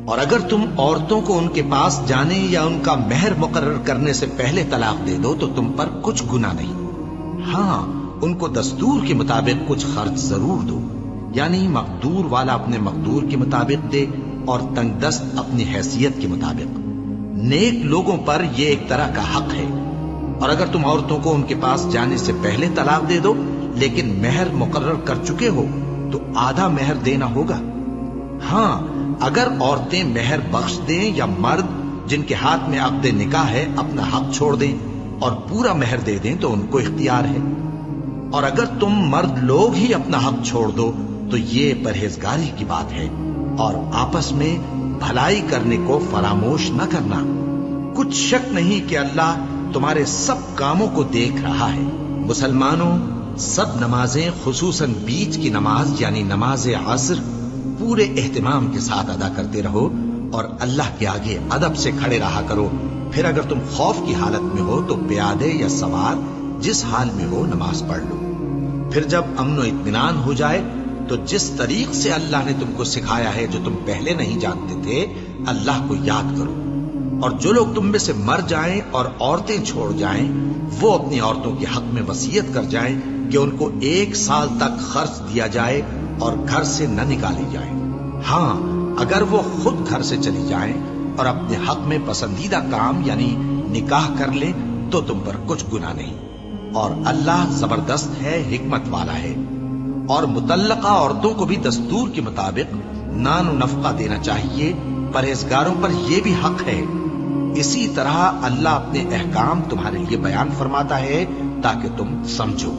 اور اگر تم عورتوں کو ان کے پاس جانے یا ان کا مہر مقرر کرنے سے پہلے طلاق دے دو تو تم پر کچھ گناہ نہیں۔ ہاں، ان کو دستور کے مطابق کچھ خرچ ضرور دو، یعنی مقدور والا اپنے مقدور کے مطابق دے اور تنگ دست اپنی حیثیت کے مطابق۔ نیک لوگوں پر یہ ایک طرح کا حق ہے۔ اور اگر تم عورتوں کو ان کے پاس جانے سے پہلے طلاق دے دو لیکن مہر مقرر کر چکے ہو تو آدھا مہر دینا ہوگا۔ ہاں، اگر عورتیں مہر بخش دیں یا مرد جن کے ہاتھ میں عقد نکاح ہے اپنا حق چھوڑ دیں اور پورا مہر دے دیں تو ان کو اختیار ہے۔ اور اگر تم مرد لوگ ہی اپنا حق چھوڑ دو تو یہ پرہیزگاری کی بات ہے، اور آپس میں بھلائی کرنے کو فراموش نہ کرنا۔ کچھ شک نہیں کہ اللہ تمہارے سب کاموں کو دیکھ رہا ہے۔ مسلمانوں، سب نمازیں خصوصاً بیچ کی نماز یعنی نماز عصر پورے اہتمام کے ساتھ ادا کرتے رہو اور اللہ کے آگے ادب سے کھڑے رہا کرو۔ پھر اگر تم خوف کی حالت میں ہو تو پیادے یا سوار جس حال میں ہو نماز پڑھ لو۔ پھر جب امن و اطمینان ہو جائے تو جس طریق سے اللہ نے تم کو سکھایا ہے جو تم پہلے نہیں جانتے تھے اللہ کو یاد کرو۔ اور جو لوگ تم میں سے مر جائیں اور عورتیں چھوڑ جائیں وہ اپنی عورتوں کے حق میں وصیت کر جائیں کہ ان کو 1 سال تک خرچ دیا جائے اور گھر سے نہ نکالی جائیں۔ ہاں، اگر وہ خود گھر سے چلی جائیں اور اپنے حق میں پسندیدہ کام یعنی نکاح کر لیں تو تم پر کچھ گناہ نہیں، اور اللہ زبردست ہے، حکمت والا ہے۔ اور مطلقہ عورتوں کو بھی دستور کے مطابق نان و نفقہ دینا چاہیے۔ پرہیزگاروں پر یہ بھی حق ہے۔ اسی طرح اللہ اپنے احکام تمہارے لیے بیان فرماتا ہے تاکہ تم سمجھو۔